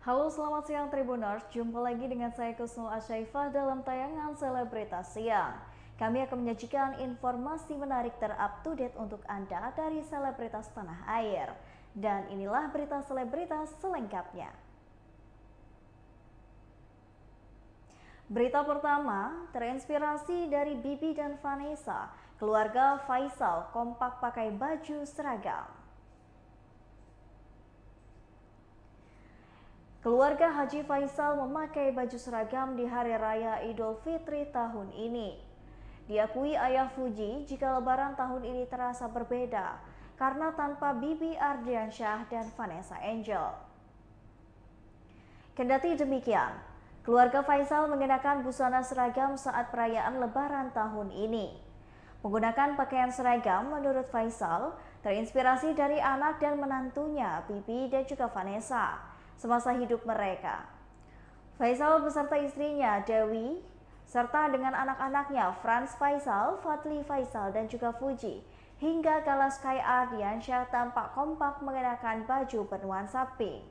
Halo, selamat siang Tribuners. Jumpa lagi dengan saya Kusnul Asyaifah dalam tayangan Selebritas Siang. Kami akan menyajikan informasi menarik terupdate untuk Anda dari selebritas tanah air. Dan inilah berita selebritas selengkapnya. Berita pertama, terinspirasi dari Bibi dan Vanessa, keluarga Faisal kompak pakai baju seragam. Keluarga Haji Faisal memakai baju seragam di Hari Raya Idul Fitri tahun ini. Diakui ayah Fuji jika lebaran tahun ini terasa berbeda karena tanpa Bibi Ardiansyah dan Vanessa Angel. Kendati demikian, keluarga Faisal mengenakan busana seragam saat perayaan lebaran tahun ini. Menggunakan pakaian seragam menurut Faisal terinspirasi dari anak dan menantunya Bibi dan juga Vanessa semasa hidup mereka. Faisal beserta istrinya Dewi serta dengan anak-anaknya Franz Faisal, Fadli Faisal dan juga Fuji hingga Galaskai Ardiansyah tampak kompak mengenakan baju bernuansa pink.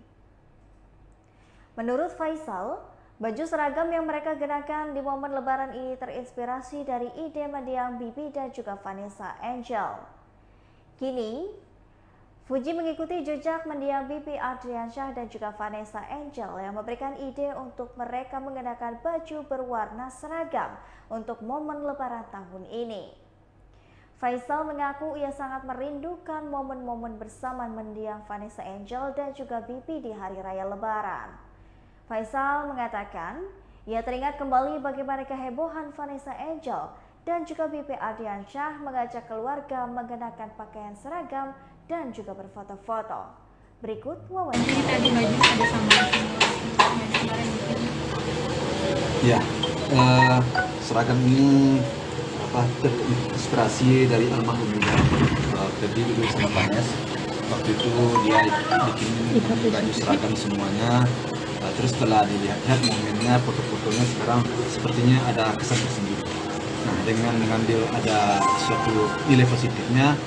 Menurut Faisal, baju seragam yang mereka kenakan di momen lebaran ini terinspirasi dari ide mendiang Bibi dan juga Vanessa Angel. Kini Fuji mengikuti jejak mendiang Bibi Ardiansyah dan juga Vanessa Angel yang memberikan ide untuk mereka mengenakan baju berwarna seragam untuk momen lebaran tahun ini. Faisal mengaku ia sangat merindukan momen-momen bersama mendiang Vanessa Angel dan juga Bibi di hari raya lebaran. Faisal mengatakan ia teringat kembali bagaimana kehebohan Vanessa Angel dan juga Bibi Ardiansyah mengajak keluarga mengenakan pakaian seragam dan juga berfoto-foto. Berikut wawancara. Jadi tadi baju ada sama Ya, seragam ini terinspirasi dari almarhum juga. Jadi dulu sama Panes, waktu itu dia bikin baju seragam semuanya. Terus setelah dilihat momennya, foto-fotonya sekarang sepertinya ada kesan tersendiri. Nah, dengan mengambil ada suatu nilai positifnya,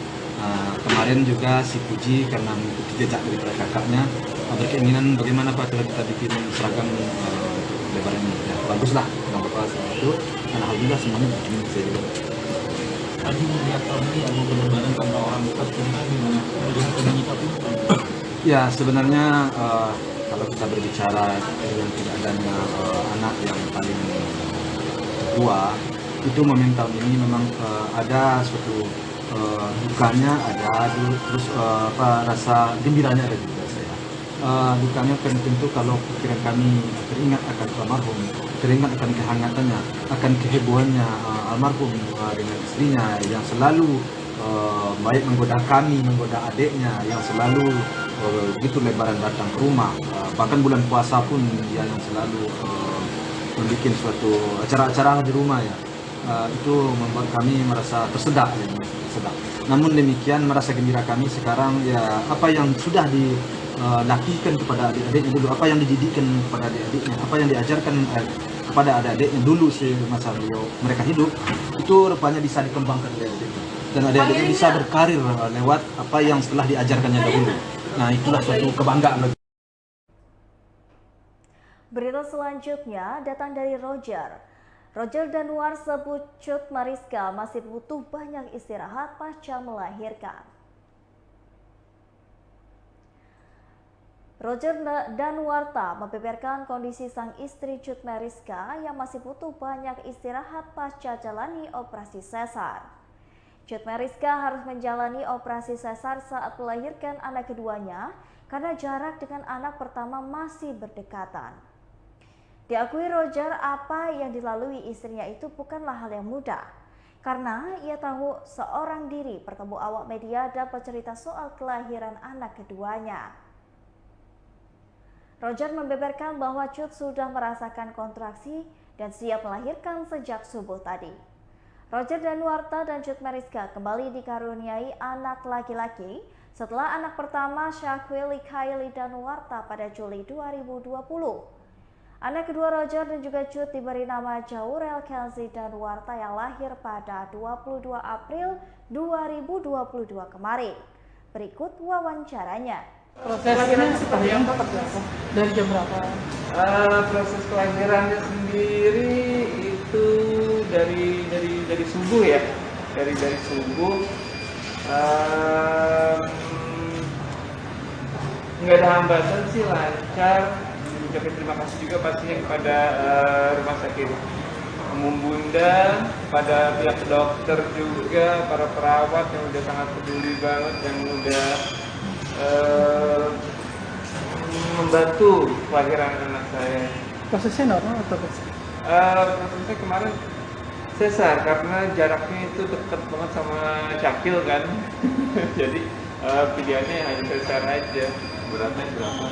kemarin juga si Puji karena mengikuti jejak dari kakaknya berkeinginan bagaimana Pak kalau kita bikin seragam lebaran ini. Ya, baguslah, nggak apa-apa itu. Dan alhamdulillah semuanya bikin saya juga. Tadi melihat tahun ini album berlebaran tanpa orang dekat kita gimana? Melihat menyikapi? Ya sebenarnya kalau kita berbicara dengan tidak adanya anak yang paling tua, itu momen tahun ini memang ada suatu dukanya ada, terus rasa gembiranya ada juga saya. Dukanya kan tentu kalau pikiran kami teringat akan almarhum, teringat akan kehangatannya, akan kehebohannya almarhum dengan istrinya yang selalu baik menggoda kami, menggoda adiknya yang selalu begitu lebaran datang ke rumah, bahkan bulan puasa pun dia yang selalu membuat suatu acara-acara di rumah ya. Itu membuat kami merasa tersedak ya. Namun demikian merasa gembira kami sekarang ya apa yang sudah dilakukan kepada adik-adiknya dulu, apa yang dididikkan kepada adik-adiknya, apa yang diajarkan kepada adik-adiknya dulu semasa mereka hidup, itu rupanya bisa dikembangkan oleh adik-adiknya dan adik-adiknya bisa berkarir lewat apa yang setelah diajarkannya dahulu. Nah, itulah suatu kebanggaan. Berita selanjutnya datang dari Roger. Roger Danuar sebut Cut Mariska masih butuh banyak istirahat pasca melahirkan. Roger Danuarta membeberkan kondisi sang istri Cut Mariska yang masih butuh banyak istirahat pasca jalani operasi sesar. Cut Mariska harus menjalani operasi sesar saat melahirkan anak keduanya karena jarak dengan anak pertama masih berdekatan. Diakui Roger apa yang dilalui istrinya itu bukanlah hal yang mudah, karena ia tahu seorang diri bertemu awak media dan bercerita soal kelahiran anak keduanya. Roger membeberkan bahwa Cut sudah merasakan kontraksi dan siap melahirkan sejak subuh tadi. Roger Danuarta dan Cut Mariska kembali dikaruniai anak laki-laki setelah anak pertama Syakwili Kylie Danuarta pada Juli 2020. Anak kedua Roger dan juga Cut diberi nama Jaurel Kelsey Danuarta yang lahir pada 22 April 2022 kemarin. Berikut wawancaranya. Prosesnya seperti apa? Dari jam berapa? Proses kelahirannya sendiri itu dari subuh ya, dari subuh. Nggak ada hambatan sih, lancar. Ucapin terima kasih juga pastinya kepada rumah sakit Umum Bunda, pada pihak dokter juga, para perawat yang udah sangat peduli banget, yang udah membantu kelahiran anak saya. Prosesnya normal atau apa? Prosesnya kemarin sesar karena jaraknya itu dekat banget sama Syakil kan. Jadi pilihannya hanya sesar aja. Beratnya berapa?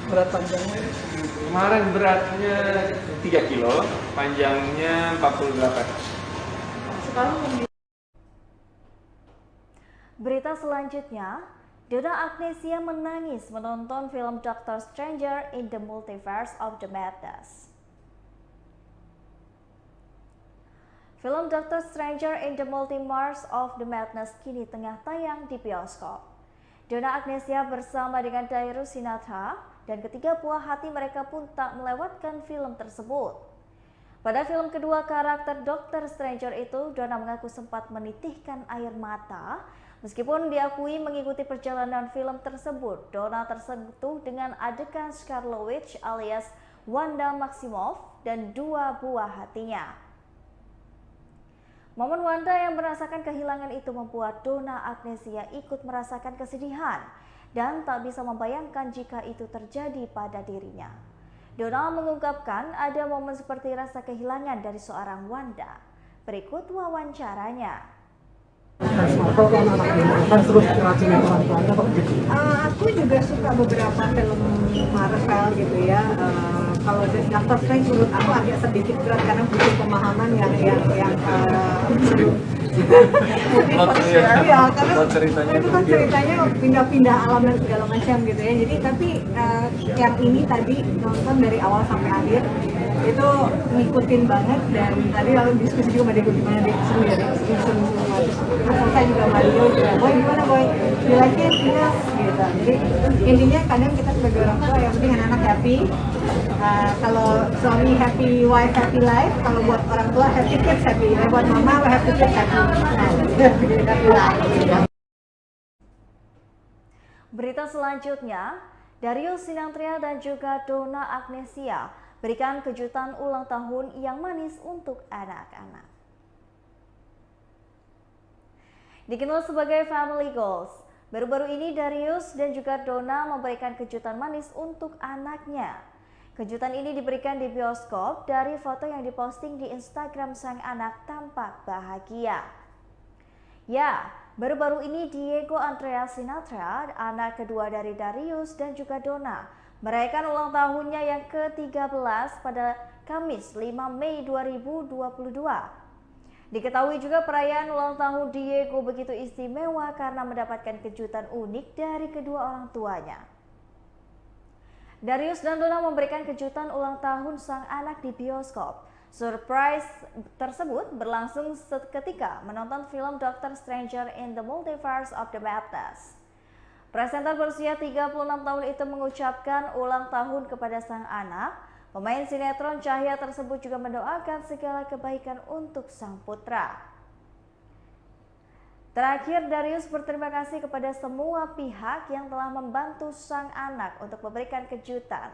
Berat panjangnya? Kemarin beratnya 3 kilo, panjangnya 48. Sekarang Berita selanjutnya, Donna Agnesia menangis menonton film Doctor Stranger in the Multiverse of the Madness. Film Doctor Stranger in the Multiverse of the Madness kini tengah tayang di bioskop. Donna Agnesia bersama dengan Dairu Sinatra dan ketiga buah hati mereka pun tak melewatkan film tersebut. Pada film kedua karakter Doctor Stranger itu, Donna mengaku sempat menitihkan air mata. Meskipun diakui mengikuti perjalanan film tersebut, Donna tersentuh dengan adegan Scarlet Witch alias Wanda Maximoff dan dua buah hatinya. Momen Wanda yang merasakan kehilangan itu membuat Donna Agnesia ikut merasakan kesedihan dan tak bisa membayangkan jika itu terjadi pada dirinya. Donna mengungkapkan ada momen seperti rasa kehilangan dari seorang Wanda. Berikut wawancaranya. Aku juga suka beberapa film Marvel gitu ya. Kalau Doctor Strange menurut aku agak sedikit berat karena butuh pemahaman yang ya, karena itu kan ceritanya pindah-pindah alam dan segala macam gitu ya. Jadi tapi yang ini tadi nonton dari awal sampai akhir itu ngikutin banget, dan tadi lalu diskusi juga sama Deko gimana Dek, seru ya Dek, seru semua. Terus saya juga Mario juga, boy gimana boy, you like it, yes gitu. Jadi intinya kadang kita sebagai orang tua yang penting anak-anak happy. Kalau suami happy, wife happy life. Kalau buat orang tua happy kids happy, buat mama happy kids happy. Happy life. Berita selanjutnya, Darius Sinathrya dan juga Donna Agnesia berikan kejutan ulang tahun yang manis untuk anak-anak. Dikenal sebagai family goals, baru-baru ini Darius dan juga Donna memberikan kejutan manis untuk anaknya. Kejutan ini diberikan di bioskop. Dari foto yang diposting di Instagram sang anak tampak bahagia. Ya, baru-baru ini Diego Andrea Sinathrya, anak kedua dari Darius dan juga Donna, merayakan ulang tahunnya yang ke-13 pada Kamis 5 Mei 2022. Diketahui juga perayaan ulang tahun Diego begitu istimewa karena mendapatkan kejutan unik dari kedua orang tuanya. Darius dan Donna memberikan kejutan ulang tahun sang anak di bioskop. Surprise tersebut berlangsung seketika menonton film Doctor Stranger in the Multiverse of the Madness. Presenter berusia 36 tahun itu mengucapkan ulang tahun kepada sang anak. Pemain sinetron Cahya tersebut juga mendoakan segala kebaikan untuk sang putra. Terakhir, Darius berterima kasih kepada semua pihak yang telah membantu sang anak untuk memberikan kejutan.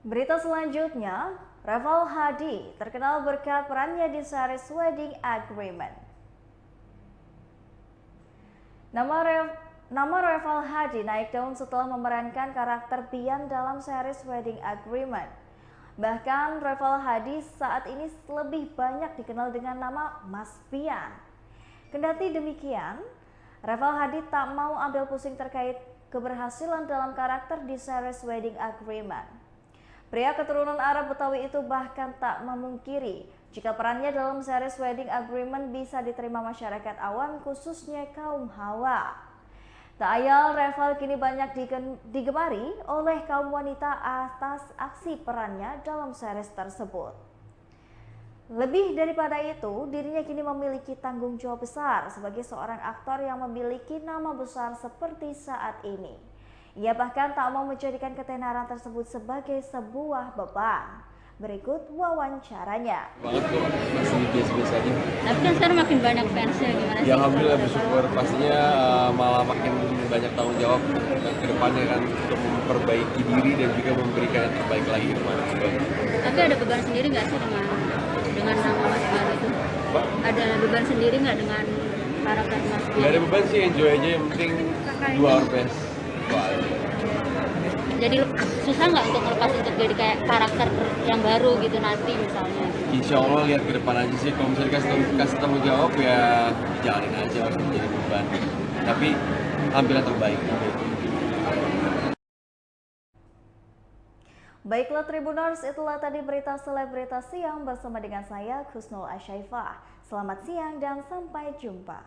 Berita selanjutnya, Reval Hadi terkenal berkat perannya di series Wedding Agreement. Nama Reval Hadi naik daun setelah memerankan karakter Bian dalam series Wedding Agreement. Bahkan Reval Hadi saat ini lebih banyak dikenal dengan nama Mas Bian. Kendati demikian, Reval Hadi tak mau ambil pusing terkait keberhasilan dalam karakter di series Wedding Agreement. Pria keturunan Arab Betawi itu bahkan tak memungkiri jika perannya dalam series Wedding Agreement bisa diterima masyarakat awam, khususnya kaum Hawa. Tak ayal, Reval kini banyak digemari oleh kaum wanita atas aksi perannya dalam series tersebut. Lebih daripada itu, dirinya kini memiliki tanggung jawab besar sebagai seorang aktor yang memiliki nama besar seperti saat ini. Ia bahkan tak mau menjadikan ketenaran tersebut sebagai sebuah beban. Berikut wawancaranya. Banget kok, masih biasa-biasa aja. Tapi kan sekarang makin banyak fansnya, gimana sih? Yang alhamdulillah bersyukur, pastinya malah makin banyak tanggung jawab ke depannya kan untuk memperbaiki diri dan juga memberikan yang terbaik lagi ke depan. Tapi ada beban sendiri nggak sih dengan nama Mas Baru itu? Ada beban sendiri nggak dengan karakter Mas Baru? Gak ada beban sih, enjoy aja, yang penting do our best. Jadi susah nggak untuk ngelepas untuk jadi kayak karakter yang baru gitu nanti misalnya? Insya Allah lihat ke depan aja sih, kalau misalnya kasih tanggung jawab ya jalanin aja, harus menjadi beban. Tapi ambil yang terbaik. Baiklah Tribuners, itulah tadi berita selebritas siang bersama dengan saya Kusnul Asyaifah. Selamat siang dan sampai jumpa.